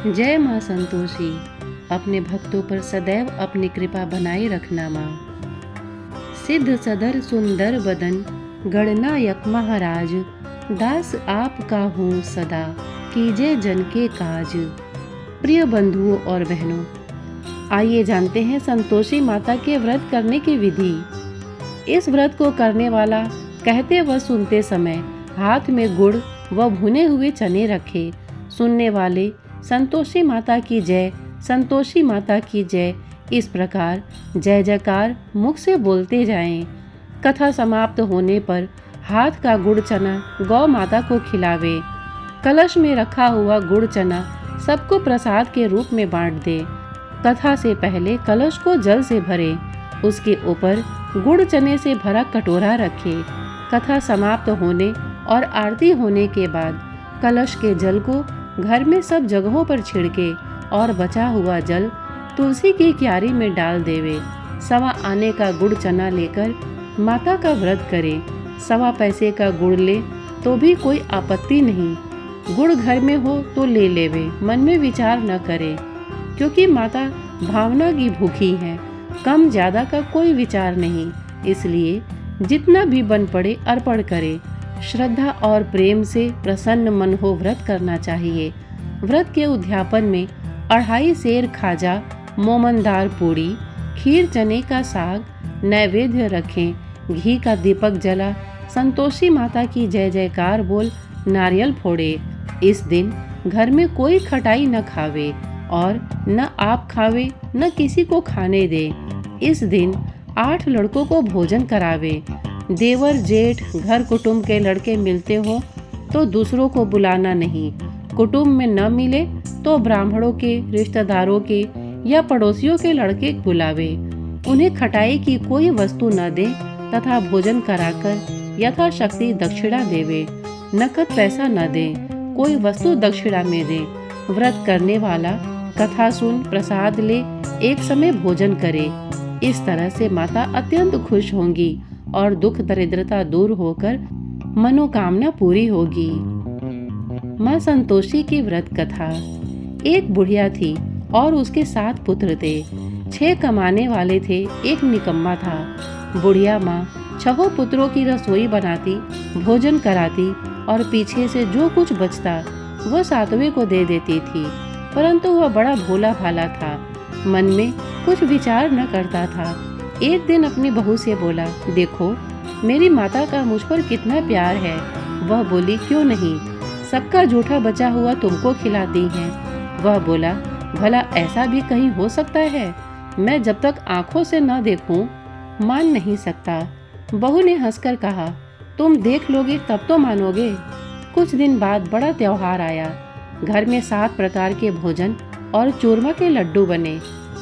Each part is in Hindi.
जय माँ संतोषी, अपने भक्तों पर सदैव अपनी कृपा बनाए रखना माँ। सिद्ध सदर सुंदर बदन गणनायक महाराज, दास आपका हूँ सदा, कीजिए जन के काज। प्रिय बंधुओं और बहनों, आइए जानते हैं संतोषी माता के व्रत करने की विधि। इस व्रत को करने वाला कहते व सुनते समय हाथ में गुड़ व भुने हुए चने रखे। सुनने वाले संतोषी माता की जय, संतोषी माता की जय, इस प्रकार जय जयकार मुख से बोलते जाएं। कथा समाप्त होने पर हाथ का गुड़ चना गौ माता को खिलावे। कलश में रखा हुआ गुड़ चना सबको प्रसाद के रूप में बांट दे। कथा से पहले कलश को जल से भरे, उसके ऊपर गुड़ चने से भरा कटोरा रखे। कथा समाप्त होने और आरती होने के बाद कलश के जल को घर में सब जगहों पर छिड़के और बचा हुआ जल तुलसी की क्यारी में डाल देवे। सवा आने का गुड़ चना लेकर माता का व्रत करे। सवा पैसे का गुड़ ले तो भी कोई आपत्ति नहीं। गुड़ घर में हो तो ले लेवे, मन में विचार न करे, क्योंकि माता भावना की भूखी है। कम ज्यादा का कोई विचार नहीं, इसलिए जितना भी बन पड़े अर्पण करे। श्रद्धा और प्रेम से प्रसन्न मन हो व्रत करना चाहिए। व्रत के उद्यापन में 2.5 सेर खाजा, मोमनदार पूड़ी, खीर, चने का साग नैवेद्य रखें। घी का दीपक जला संतोषी माता की जय जयकार बोल नारियल फोड़े। इस दिन घर में कोई खटाई न खावे और न आप खावे न किसी को खाने दे। इस दिन 8 लड़कों को भोजन करावे। देवर जेठ घर कुटुंब के लड़के मिलते हो तो दूसरों को बुलाना नहीं। कुटुंब में न मिले तो ब्राह्मणों के, रिश्तेदारों के या पड़ोसियों के लड़के बुलावे। उन्हें खटाई की कोई वस्तु न दे तथा भोजन कराकर यथाशक्ति दक्षिणा देवे। नकद पैसा न दे, कोई वस्तु दक्षिणा में दे। व्रत करने वाला कथा सुन प्रसाद ले, एक समय भोजन करे। इस तरह से माता अत्यंत खुश होंगी और दुख दरिद्रता दूर होकर मनोकामना पूरी होगी। माँ संतोषी की व्रत कथा। एक बुढ़िया थी और उसके 7 पुत्र थे। 6 कमाने वाले थे, एक निकम्मा था। बुढ़िया माँ 6 पुत्रों की रसोई बनाती, भोजन कराती और पीछे से जो कुछ बचता वह 7वें को दे देती थी। परंतु वह बड़ा भोला भाला था, मन में कुछ विचार न करता था। एक दिन अपनी बहू से बोला, देखो मेरी माता का मुझ पर कितना प्यार है। वह बोली, क्यों नहीं, सबका जूठा बचा हुआ तुमको खिलाती हैं। वह बोला, भला ऐसा भी कहीं हो सकता है? मैं जब तक आंखों से न देखूं मान नहीं सकता। बहू ने हंसकर कहा, तुम देख लोगे तब तो मानोगे। कुछ दिन बाद बड़ा त्योहार आया। घर में 7 प्रकार के भोजन और चूरमा के लड्डू बने।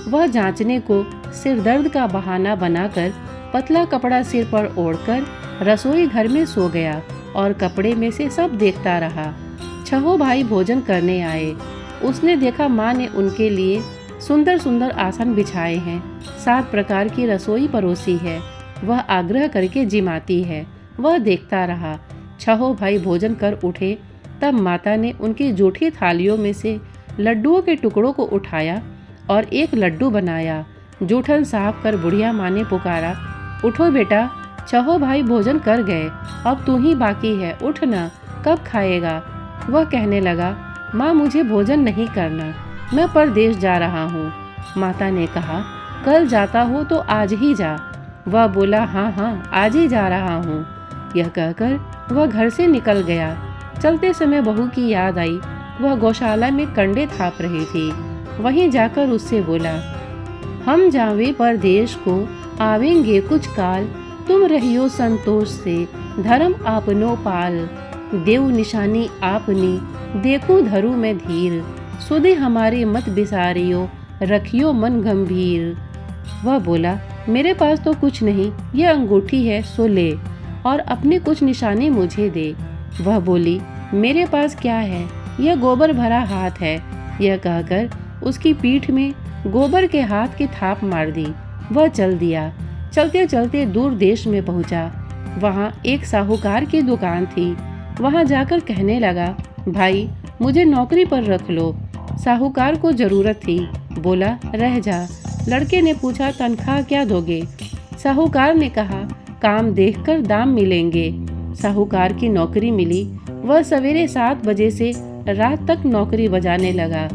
वह जांचने को सिर दर्द का बहाना बनाकर पतला कपड़ा सिर पर ओढ़कर रसोई घर में सो गया और कपड़े में से सब देखता रहा। 6 भाई भोजन करने आए। उसने देखा माँ ने उनके लिए सुंदर सुंदर आसन बिछाए हैं, 7 प्रकार की रसोई परोसी है। वह आग्रह करके जिमाती है। वह देखता रहा। 6 भाई भोजन कर उठे, तब माता ने उनकी जूठी थालियों में से लड्डुओं के टुकड़ों को उठाया और एक लड्डू बनाया। जूठन साफ कर बुढ़िया माँ ने पुकारा, उठो बेटा, 6 भाई भोजन कर गए, अब तू ही बाकी है, उठ ना, कब खाएगा? वह कहने लगा, माँ मुझे भोजन नहीं करना, मैं परदेश जा रहा हूँ। माता ने कहा, कल जाता हो तो आज ही जा। वह बोला, हाँ हाँ आज ही जा रहा हूँ। यह कहकर वह घर से निकल गया। चलते समय बहू की याद आई। वह गौशाला में कंडे थाप रही थी। वहीं जाकर उससे बोला, हम जावे परदेश को, आवेंगे कुछ काल, तुम रहियो संतोष से, धर्म आपनो पाल। देव निशानी आपनी, देखूं धरू मैं धीर, सुधे हमारे मत बिसारियो, रखियो मन गंभीर। वह बोला, मेरे पास तो कुछ नहीं, यह अंगूठी है सो ले, और अपनी कुछ निशानी मुझे दे। वह बोली, मेरे पास क्या है, यह गोबर भरा हाथ है। यह कहकर उसकी पीठ में गोबर के हाथ की थाप मार दी। वह चल दिया। चलते चलते दूर देश में पहुंचा। वहां एक साहूकार की दुकान थी। वहां जाकर कहने लगा, भाई मुझे नौकरी पर रख लो। साहूकार को जरूरत थी, बोला रह जा। लड़के ने पूछा तनख्वाह क्या दोगे? साहूकार ने कहा काम देखकर दाम मिलेंगे। साहूकार की नौकरी मिली। वह सवेरे 7 बजे से रात तक नौकरी बजाने लगा।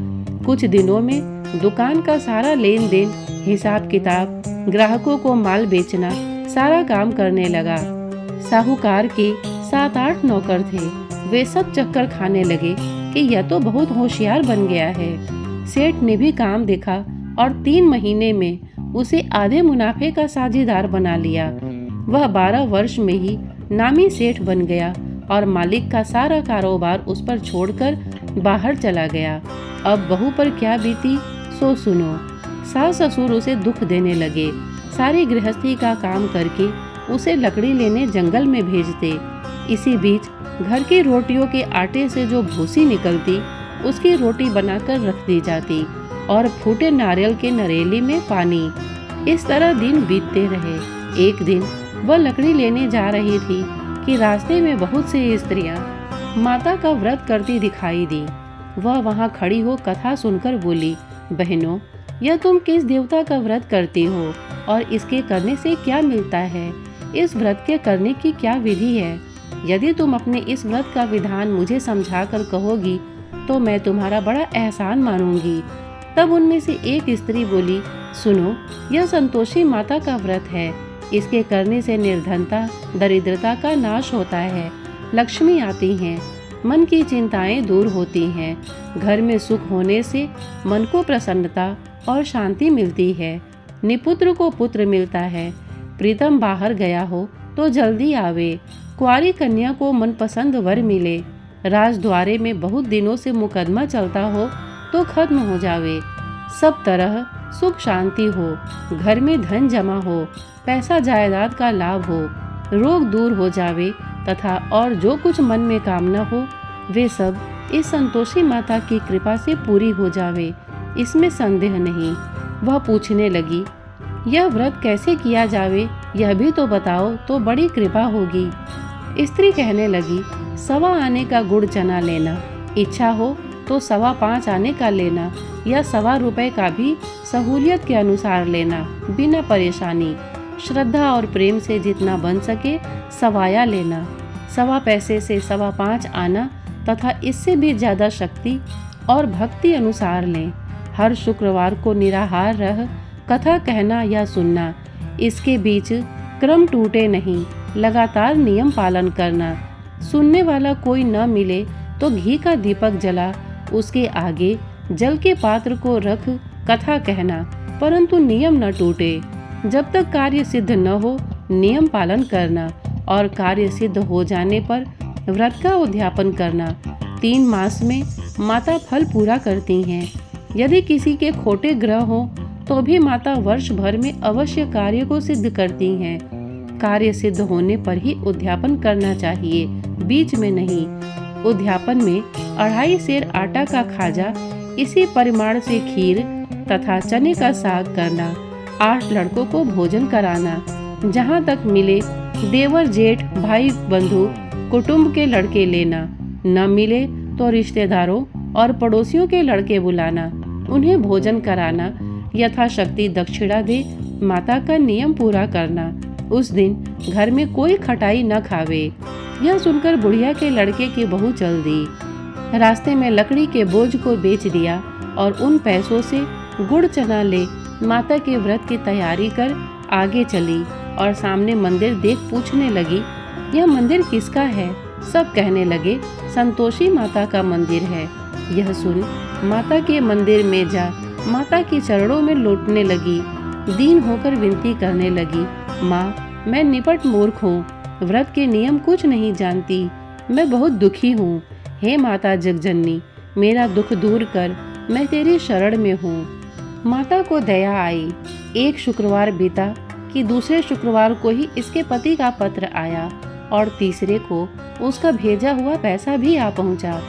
कुछ दिनों में दुकान का सारा लेन देन, हिसाब किताब, ग्राहकों को माल बेचना, सारा काम करने लगा। साहूकार के 7-8 नौकर थे। वे सब चक्कर खाने लगे कि यह तो बहुत होशियार बन गया है। सेठ ने भी काम देखा और 3 महीने में उसे आधे मुनाफे का साझेदार बना लिया। वह 12 वर्ष में ही नामी सेठ बन गया और मालिक का सारा कारोबार उस पर छोड़कर बाहर चला गया। अब बहू पर क्या बीती सो सुनो। सास ससुर उसे दुख देने लगे। सारी गृहस्थी का काम करके उसे लकड़ी लेने जंगल में भेजते। इसी बीच घर की रोटियों के आटे से जो भूसी निकलती उसकी रोटी बनाकर रख दी जाती और फूटे नारियल के नरेली में पानी। इस तरह दिन बीतते रहे। एक दिन वह लकड़ी लेने जा रही थी कि रास्ते में बहुत सी स्त्रियां माता का व्रत करती दिखाई दी। वह वहां खड़ी हो कथा सुनकर बोली, बहनों, यह तुम किस देवता का व्रत करती हो और इसके करने से क्या मिलता है? इस व्रत के करने की क्या विधि है? यदि तुम अपने इस व्रत का विधान मुझे समझाकर कहोगी तो मैं तुम्हारा बड़ा एहसान मानूंगी। तब उनमें से एक स्त्री बोली, सुनो, यह संतोषी माता का व्रत है। इसके करने से निर्धनता, दरिद्रता का नाश होता है, लक्ष्मी आती हैं, मन की चिंताएं दूर होती हैं, घर में सुख होने से मन को प्रसन्नता और शांति मिलती है, निपुत्र को पुत्र मिलता है, प्रीतम बाहर गया हो तो जल्दी आवे, कुंवारी कन्या को मनपसंद वर मिले, राजद्वारे में बहुत दिनों से मुकदमा चलता हो तो खत्म हो जावे, सब तरह सुख शांति हो, घर में धन जमा हो, पैसा जायदाद का लाभ हो, रोग दूर हो जावे तथा और जो कुछ मन में कामना हो वे सब इस संतोषी माता की कृपा से पूरी हो जावे, इसमें संदेह नहीं। वह पूछने लगी, यह व्रत कैसे किया जावे यह भी तो बताओ तो बड़ी कृपा होगी। स्त्री कहने लगी, 1.25 आने का गुड़ चना लेना, इच्छा हो तो 5.25 आने का लेना या 1.25 रुपए का भी सहूलियत के अनुसार लेना, बिना परेशानी। श्रद्धा और प्रेम से जितना बन सके सवाया लेना, 1.25 पैसे से 5.25 आना तथा इससे भी ज्यादा शक्ति और भक्ति अनुसार लें। हर शुक्रवार को निराहार रह कथा कहना या सुनना, इसके बीच क्रम टूटे नहीं, लगातार नियम पालन करना। सुनने वाला कोई न मिले तो घी का दीपक जला उसके आगे जल के पात्र को रख कथा कहना, परंतु नियम न टूटे। जब तक कार्य सिद्ध न हो नियम पालन करना और कार्य सिद्ध हो जाने पर व्रत का उद्यापन करना। 3 मास में माता फल पूरा करती हैं। यदि किसी के खोटे ग्रह हो तो भी माता वर्ष भर में अवश्य कार्य को सिद्ध करती हैं। कार्य सिद्ध होने पर ही उद्यापन करना चाहिए, बीच में नहीं। उद्यापन में 2.5 सेर आटा का खाजा, इसी परिमाण से खीर तथा चने का साग करना, 8 लड़कों को भोजन कराना, जहाँ तक मिले देवर जेठ भाई बंधु कुटुंब के लड़के लेना, न मिले तो रिश्तेदारों और पड़ोसियों के लड़के बुलाना, उन्हें भोजन कराना, यथाशक्ति दक्षिणा दे माता का नियम पूरा करना। उस दिन घर में कोई खटाई न खावे। यह सुनकर बुढ़िया के लड़के की बहू चल दी। रास्ते में लकड़ी के बोझ को बेच दिया और उन पैसों से गुड़ चना ले माता के व्रत की तैयारी कर आगे चली और सामने मंदिर देख पूछने लगी, यह मंदिर किसका है? सब कहने लगे, संतोषी माता का मंदिर है। यह सुन माता के मंदिर में जा माता के चरणों में लौटने लगी, दीन होकर विनती करने लगी, माँ, मैं निपट मूर्ख हूँ, व्रत के नियम कुछ नहीं जानती, मैं बहुत दुखी हूँ। हे माता जगजननी, मेरा दुख दूर कर, मैं तेरी शरण में हूँ। माता को दया आई। एक शुक्रवार बीता कि दूसरे शुक्रवार को ही इसके पति का पत्र आया और तीसरे को उसका भेजा हुआ पैसा भी आ पहुँचा।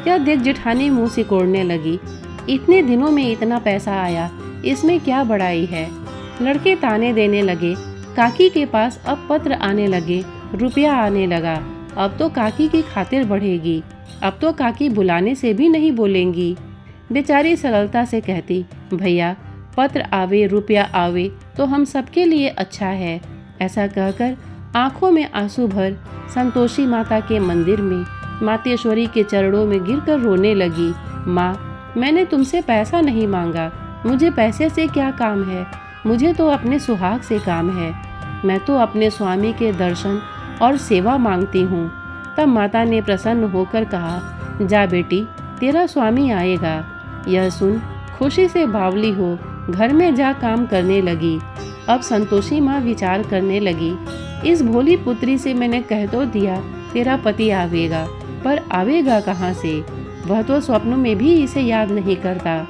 यह देख जेठानी मुँह सिकोड़ने लगी, इतने दिनों में इतना पैसा आया, इसमें क्या बड़ाई है? लड़के ताने देने लगे, काकी के पास अब पत्र आने लगे, रुपया आने लगा, अब तो काकी की खातिर बढ़ेगी, अब तो काकी बुलाने से भी नहीं बोलेंगी। बेचारी सरलता से कहती, भैया पत्र आवे रुपया आवे तो हम सबके लिए अच्छा है। ऐसा कहकर आंखों में आंसू भर संतोषी माता के मंदिर में मातेश्वरी के चरणों में गिरकर रोने लगी। माँ, मैंने तुमसे पैसा नहीं मांगा, मुझे पैसे से क्या काम है, मुझे तो अपने सुहाग से काम है। मैं तो अपने स्वामी के दर्शन और सेवा मांगती हूँ। तब माता ने प्रसन्न होकर कहा, जा बेटी, तेरा स्वामी आएगा। यह सुन खुशी से बावली हो घर में जा काम करने लगी। अब संतोषी माँ विचार करने लगी, इस भोली पुत्री से मैंने कह तो दिया तेरा पति आवेगा, पर आवेगा कहाँ से? वह तो स्वप्न में भी इसे याद नहीं करता,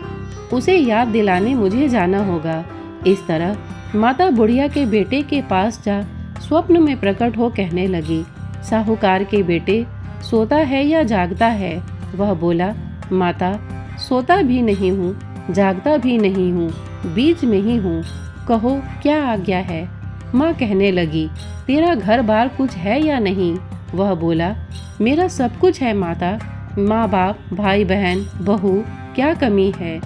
उसे याद दिलाने मुझे जाना होगा। इस तरह माता बुढ़िया के बेटे के पास जा स्वप्न में प्रकट हो कहने लगी, साहूकार के बेटे, सोता है या जागता है? वह बोला, माता सोता भी नहीं हूँ, जागता भी नहीं हूँ, बीच में ही हूँ, कहो क्या आज्ञा है? माँ कहने लगी, तेरा घर बार कुछ है या नहीं? वह बोला, मेरा सब कुछ है माता, माँ बाप भाई बहन बहू, क्या कमी है?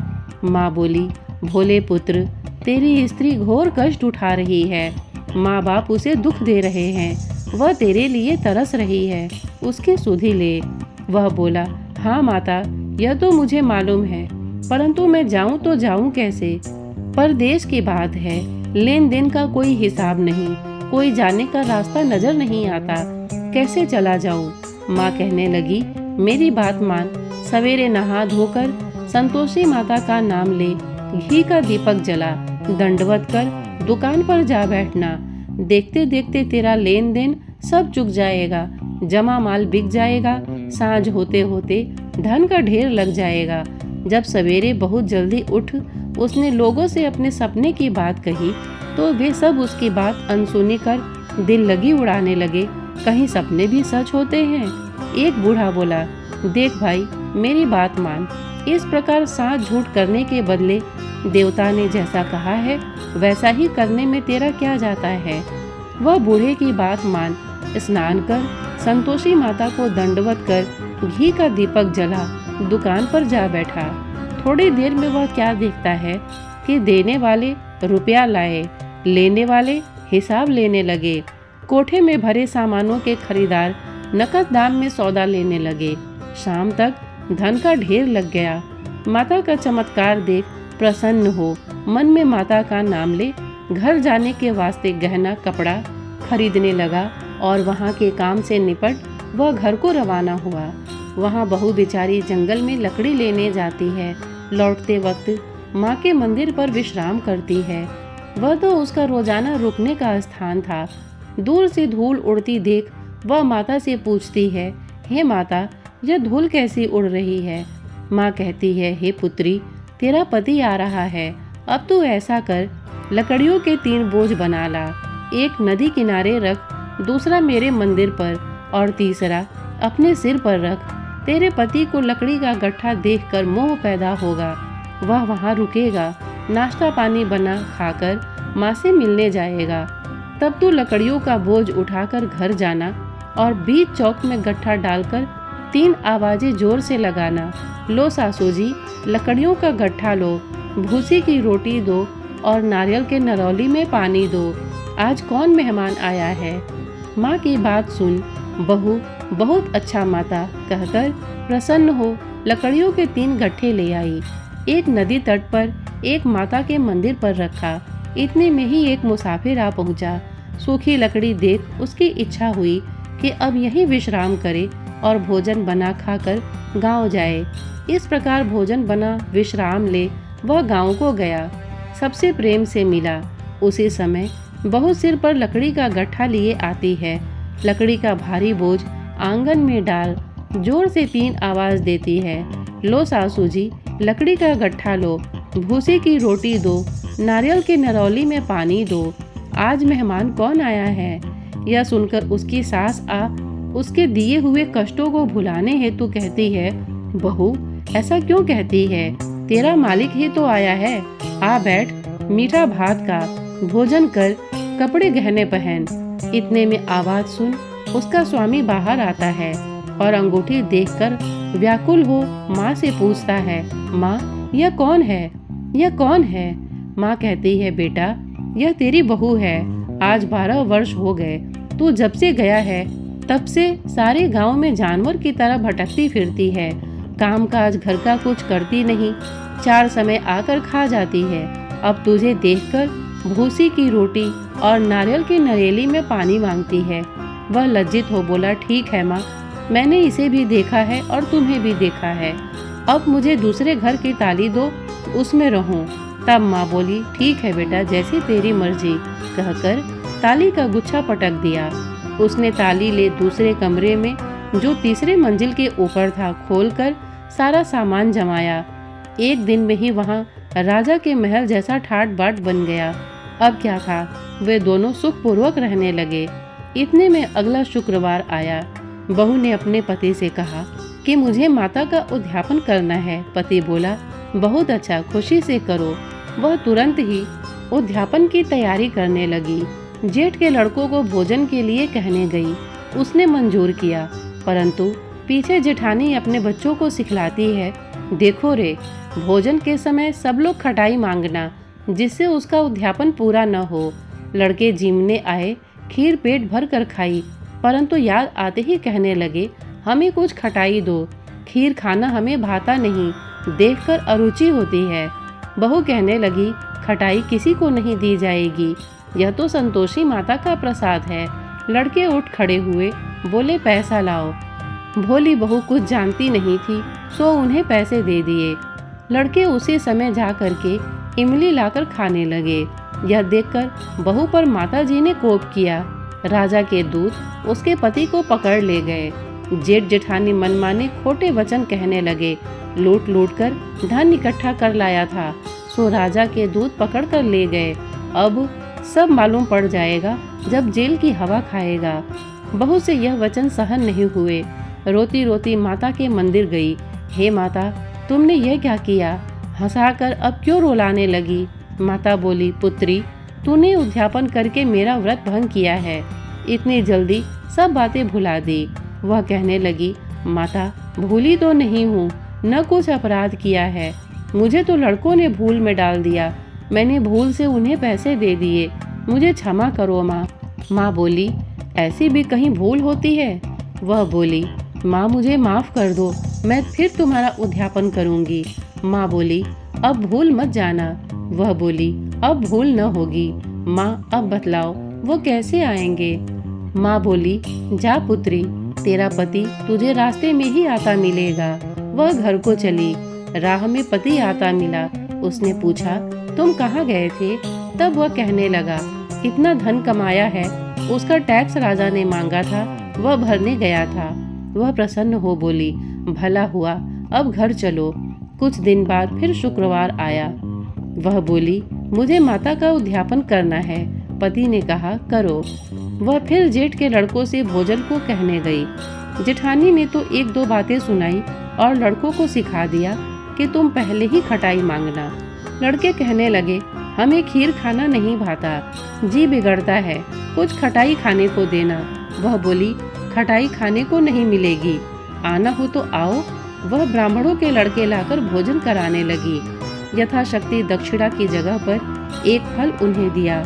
माँ बोली, भोले पुत्र, तेरी स्त्री घोर कष्ट उठा रही है, माँ बाप उसे दुख दे रहे हैं, वह तेरे लिए तरस रही है, उसकी सुधि ले। वह बोला, हाँ माता, यह तो मुझे मालूम है, परंतु मैं जाऊं तो जाऊं कैसे? परदेश की बात है, लेन देन का कोई हिसाब नहीं, कोई जाने का रास्ता नजर नहीं आता, कैसे चला जाऊं? माँ कहने लगी, मेरी बात मान, सवेरे नहा धोकर संतोषी माता का नाम ले, घी का दीपक जला, दंडवत कर दुकान पर जा बैठना। देखते देखते तेरा लेन देन सब चुक जाएगा, जमा माल बिक जाएगा, सांझ होते होते धन का ढेर लग जाएगा। जब सवेरे बहुत जल्दी उठ उसने लोगों से अपने सपने की बात कही तो वे सब उसकी बात अनसुनी कर दिल लगी उड़ाने लगे, कहीं सपने भी सच होते हैं। एक बूढ़ा बोला, देख भाई, मेरी बात मान, इस प्रकार साथ झूठ करने के बदले देवता ने जैसा कहा है वैसा ही करने में तेरा क्या जाता है? वह बूढ़े की बात मान स्नान कर संतोषी माता को दंडवत कर घी का दीपक जला दुकान पर जा बैठा। थोड़ी देर में वह क्या देखता है कि देने वाले रुपया लाए, लेने वाले हिसाब लेने लगे। कोठे में भरे सामानों के खरीदार नकद दाम में सौदा लेने लगे। शाम तक धन का ढेर लग गया। माता का चमत्कार देख प्रसन्न हो मन में माता का नाम ले घर जाने के वास्ते गहना कपड़ा खरीदने लगा और वहाँ के काम से निपट वह घर को रवाना हुआ। वहाँ बहू बेचारी जंगल में लकड़ी लेने जाती है। लौटते वक्त माँ के मंदिर पर विश्राम करती है। वह तो उसका रोजाना रुकने का स्थान था। दूर से धूल उड़ती देख वह माता से पूछती है, हे माता, यह धूल कैसी उड़ रही है? माँ कहती है, हे पुत्री, तेरा पति आ रहा है, अब तू ऐसा कर, लकड़ियों के 3 बोझ बना ला, एक नदी किनारे रख, दूसरा मेरे मंदिर पर और तीसरा अपने सिर पर रख। तेरे पति को लकड़ी का गट्ठा देखकर मोह पैदा होगा, वह वहाँ रुकेगा, नाश्ता पानी बना खाकर माँ से मिलने जाएगा। तब तू लकड़ियों का बोझ उठाकर घर जाना और बीच चौक में गट्ठा डालकर 3 आवाजें जोर से लगाना, लो सासू जी, लकड़ियों का गट्ठा लो, भूसी की रोटी दो और नारियल के नरौली में पानी दो, आज कौन मेहमान आया है? माँ की बात सुन बहू बहुत अच्छा माता कहकर प्रसन्न हो लकड़ियों के 3 गट्ठे ले आई। एक नदी तट पर, एक माता के मंदिर पर रखा। इतने में ही एक मुसाफिर आ पहुंचा। सूखी लकड़ी देख उसकी इच्छा हुई कि अब यहीं विश्राम करे और भोजन बना खाकर गांव जाए। इस प्रकार भोजन बना विश्राम ले वह गांव को गया। सबसे प्रेम से मिला। उसी समय बहू सिर पर लकड़ी का गट्ठा लिए आती है। लकड़ी का भारी बोझ आंगन में डाल जोर से 3 आवाज देती है, लो सासू जी, लकड़ी का गट्ठा लो, भूसे की रोटी दो, नारियल के नरौली में पानी दो, आज मेहमान कौन आया है? यह सुनकर उसकी सास आ उसके दिए हुए कष्टों को भुलाने हेतु कहती है, बहू ऐसा क्यों कहती है? तेरा मालिक ही तो आया है, आ बैठ, मीठा भात का भोजन कर, कपड़े गहने पहन। इतने में आवाज सुन उसका स्वामी बाहर आता है और अंगूठी देखकर व्याकुल हो माँ से पूछता है, माँ यह कौन है, यह कौन है। माँ कहती है, बेटा यह तेरी बहू है। आज 12 वर्ष हो गए, तू जब से गया है तब से सारे गांव में जानवर की तरह भटकती फिरती है। काम काज घर का कुछ करती नहीं, 4 समय आकर खा जाती है। अब तुझे देखकर भूसी की रोटी और नारियल की नरेली में पानी मांगती है। वह लज्जित हो बोला, ठीक है माँ, मैंने इसे भी देखा है और तुम्हें भी देखा है। अब मुझे दूसरे घर की ताली दो, उसमें रहूं। तब माँ बोली, ठीक है बेटा, जैसी तेरी मर्जी, कहकर ताली का गुच्छा पटक दिया। उसने ताली ले दूसरे कमरे में, जो तीसरे मंजिल के ऊपर था, खोलकर सारा सामान जमाया। एक दिन में ही वहाँ राजा के महल जैसा ठाट बाट बन गया। अब क्या था, वे दोनों सुखपूर्वक रहने लगे। इतने में अगला शुक्रवार आया। बहू ने अपने पति से कहा कि मुझे माता का उद्यापन करना है। पति बोला, बहुत अच्छा, खुशी से करो। वह तुरंत ही उद्यापन की तैयारी करने लगी। जेठ के लड़कों को भोजन के लिए कहने गई। उसने मंजूर किया, परंतु पीछे जेठानी अपने बच्चों को सिखलाती है, देखो रे, भोजन के समय सब लोग खटाई मांगना, जिससे उसका उद्यापन पूरा न हो। लड़के जिमने आए, खीर पेट भर कर खाई, परंतु याद आते ही कहने लगे, हमें कुछ खटाई दो, खीर खाना हमें भाता नहीं, देखकर अरुचि होती है। बहू कहने लगी, खटाई किसी को नहीं दी जाएगी, यह तो संतोषी माता का प्रसाद है। लड़के उठ खड़े हुए, बोले, पैसा लाओ। भोली बहू कुछ जानती नहीं थी, सो उन्हें पैसे दे दिए। लड़के उसी समय जा करके इमली लाकर खाने लगे। यह देखकर बहू पर माताजी ने कोप किया। राजा के दूत उसके पति को पकड़ ले गए। जेठ जेठानी मनमाने खोटे वचन कहने लगे, लूट लूट कर धन इकट्ठा कर लाया था, सो राजा के दूत पकड़ कर ले गए। अब सब मालूम पड़ जाएगा जब जेल की हवा खाएगा। बहू से यह वचन सहन नहीं हुए। रोती रोती माता के मंदिर गई। हे माता, तुमने यह क्या किया? हंसाकर अब क्यों रुलाने लगी? माता बोली, पुत्री, तूने उद्यापन करके मेरा व्रत भंग किया है। इतनी जल्दी सब बातें भुला दी। वह कहने लगी, माता, भूली तो नहीं हूँ, न कुछ अपराध किया है। मुझे तो लड़कों ने भूल में डाल दिया, मैंने भूल से उन्हें पैसे दे दिए, मुझे क्षमा करो माँ। माँ बोली, ऐसी भी कहीं भूल होती है? वह बोली, माँ मुझे माफ़ कर दो, मैं फिर तुम्हारा उद्यापन करूँगी। माँ बोली, अब भूल मत जाना। वह बोली, अब भूल न होगी। माँ अब बतलाओ वो कैसे आएंगे? माँ बोली, जा पुत्री, तेरा पति तुझे रास्ते में ही आता मिलेगा। वह घर को चली। राह में पति आता मिला। उसने पूछा, तुम कहाँ गए थे? तब वह कहने लगा, इतना धन कमाया है, उसका टैक्स राजा ने मांगा था, वह भरने गया था। वह प्रसन्न हो बोली, भला हुआ, अब घर चलो। कुछ दिन बाद फिर शुक्रवार आया। वह बोली, मुझे माता का उद्यापन करना है। पति ने कहा, करो। वह फिर जेठ के लड़कों से भोजन को कहने गई। जेठानी ने तो 1-2 बातें सुनाई और लड़कों को सिखा दिया कि तुम पहले ही खटाई मांगना। लड़के कहने लगे, हमें खीर खाना नहीं भाता, जी बिगड़ता है, कुछ खटाई खाने को देना। वह बोली, खटाई खाने को नहीं मिलेगी, आना हो तो आओ। वह ब्राह्मणों के लड़के लाकर भोजन कराने लगी। यथाशक्ति दक्षिणा की जगह पर एक फल उन्हें दिया।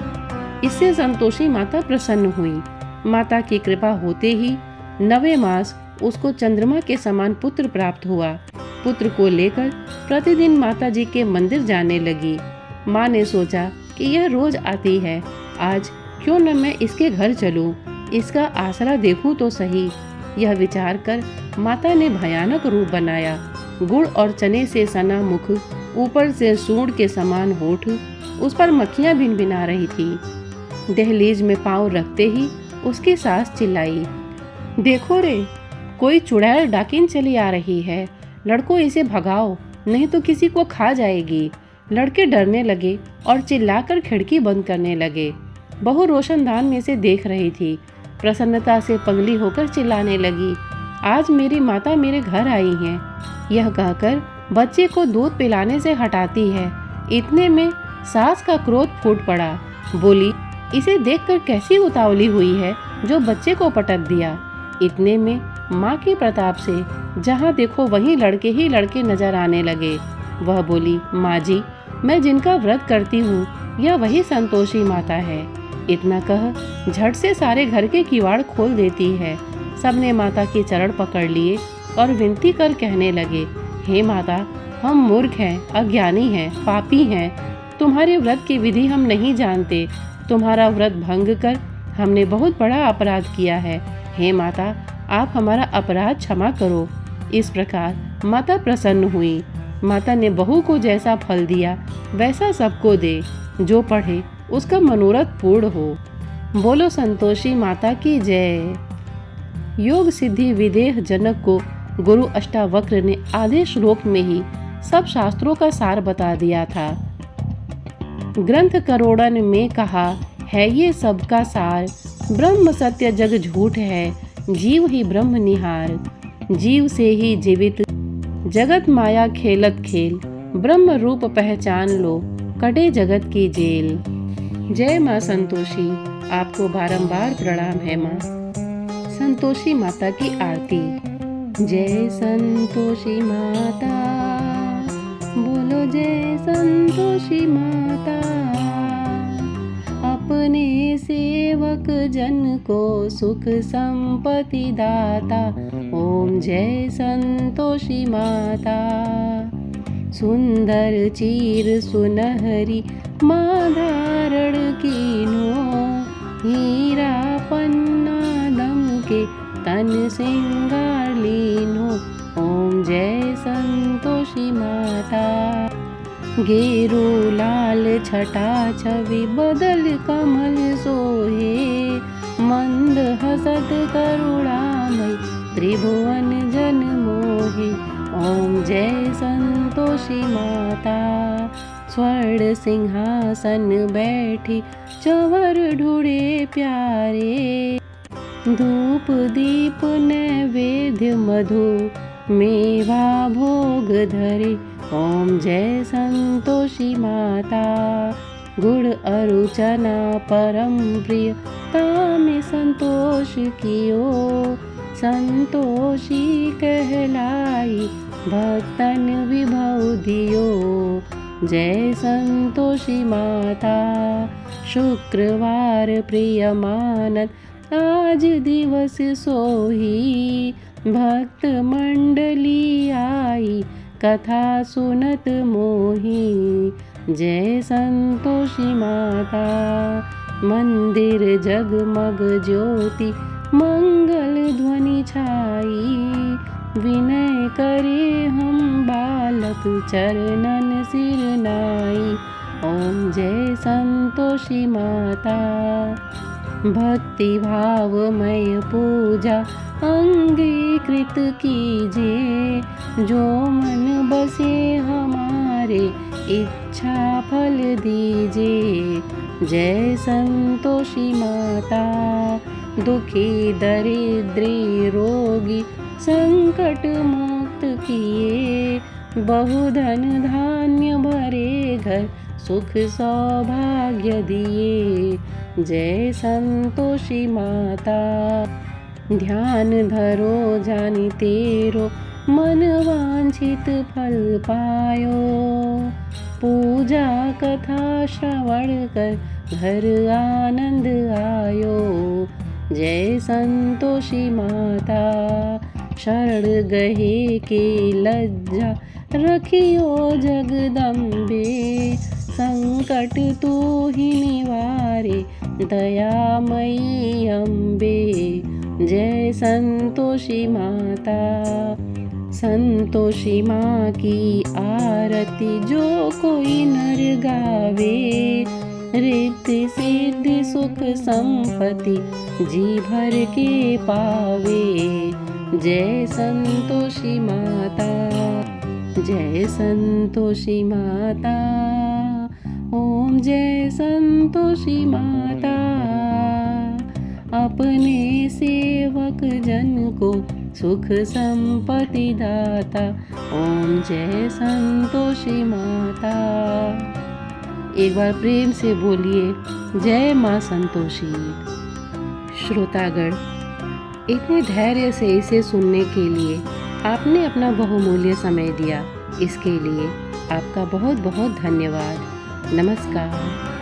इससे संतोषी माता प्रसन्न हुई। माता की कृपा होते ही 9वें मास उसको चंद्रमा के समान पुत्र प्राप्त हुआ। पुत्र को लेकर प्रतिदिन माता जी के मंदिर जाने लगी। माँ ने सोचा कि यह रोज आती है, आज क्यों न मैं इसके घर चलूं, इसका आसरा देखूं तो सही। यह विचार कर माता ने भयानक रूप बनाया। गुड़ और चने से सना मुख, ऊपर से सूंड के समान होठ, उस पर मक्खियां भिनभिना रही थी। दहलीज में पांव रखते ही उसकी सास चिल्लाई, देखो रे, कोई चुड़ैल डाकिन चली आ रही है, लड़कों इसे भगाओ, नहीं तो किसी को खा जाएगी। लड़के डरने लगे और चिल्लाकर खिड़की बंद करने लगे। बहू रोशनदान में से देख रही थी। प्रसन्नता से पगली होकर चिल्लाने लगी, आज मेरी माता मेरे घर आई हैं। यह कहकर बच्चे को दूध पिलाने से हटाती है। इतने में सास का क्रोध फूट पड़ा। बोली, इसे देखकर कैसी उतावली हुई है जो बच्चे को पटक दिया। इतने में माँ के प्रताप से जहाँ देखो वहीं लड़के ही लड़के नजर आने लगे। वह बोली, माँ जी, मैं जिनका व्रत करती हूँ यह वही संतोषी माता है। इतना कह झट से सारे घर के किवाड़ खोल देती है। सबने माता के चरण पकड़ लिए और विनती कर कहने लगे, हे माता, हम मूर्ख हैं, अज्ञानी हैं, पापी हैं। तुम्हारे व्रत की विधि हम नहीं जानते। तुम्हारा व्रत भंग कर हमने बहुत बड़ा अपराध किया है। हे माता, आप हमारा अपराध क्षमा करो। इस प्रकार माता प्रसन्न हुई। माता ने बहू को जैसा फल दिया वैसा सबको दे। जो पढ़े उसका मनोरथ पूर्ण हो। बोलो संतोषी माता की जय। योग सिद्धि विदेह जनक को गुरु अष्टावक्र ने आधे श्लोक में ही सब शास्त्रों का सार बता दिया था। ग्रंथ करोड़न में कहा है ये सबका सार। ब्रह्म सत्य जग झूठ है, जीव ही ब्रह्म निहार। जीव से ही जीवित जगत माया खेलत खेल। ब्रह्म रूप पहचान लो, कटे जगत की जेल। जय माँ संतोषी, आपको बारंबार प्रणाम है माँ। संतोषी माता की आरती। जय संतोषी माता, बोलो जय संतोषी माता। अपने सेवक जन को सुख संपत्ति दाता। ओम जय संतोषी माता। सुंदर चीर सुनहरी माँ धारण कीनो। हीरा पन्ना दमके तन सिंगार लीनो। ओम जय संतोषी माता। गेरू लाल छटा छवि बदल कमल सोहे। मंद हसत करुणामय त्रिभुवन जन मोहे। ओम जय संतोषी माता। स्वर्ण सिंहासन बैठी चवर ढूढ़े प्यारे। धूप दीप नैवेद्य मधु मेवा भोग धरे। ओम जय संतोषी माता। गुड़ अरु चना परम प्रिय तामे संतोष कियो। संतोषी कहलाई भक्तन विभव दियो। जय संतोषी माता। शुक्रवार प्रिय मानत आज दिवस सोही। भक्त मंडली आई कथा सुनत मोही। जय संतोषी माता। मंदिर जगमग ज्योति मंगल ध्वनि छाई। विनय करे हम बालक चरणन सिर नाई। ओम जय संतोषी माता। भक्ति भावमय पूजा अंगीकृत कीजिए। जो मन बसे हमारे इच्छा फल दीजिए। जय संतोषी माता। दुखी दरिद्री रोगी संकट मुक्त किए। बहुधन धान्य भरे घर सुख सौभाग्य दिए। जय संतोषी माता। ध्यान धरो जानि तेरो मन वांछित फल पायो। पूजा कथा श्रवण कर घर आनंद आयो। जय संतोषी माता। शरण गहे के लज्जा रखियो जगदम्बे। संकट तू ही निवारे दयामयी अम्बे। जय संतोषी माता। संतोषी माँ की आरती जो कोई नर गावे। रिद्धि सिद्धि सुख संपत्ति जी भर के पावे। जय संतोषी माता। जय संतोषी माता। ओम जय संतोषी माता। अपने सेवक जन को सुख संपत्ति दाता। ओम जय संतोषी माता। एक बार प्रेम से बोलिए, जय माँ संतोषी। श्रोतागण, इतने धैर्य से इसे सुनने के लिए आपने अपना बहुमूल्य समय दिया। इसके लिए आपका बहुत बहुत धन्यवाद। नमस्कार।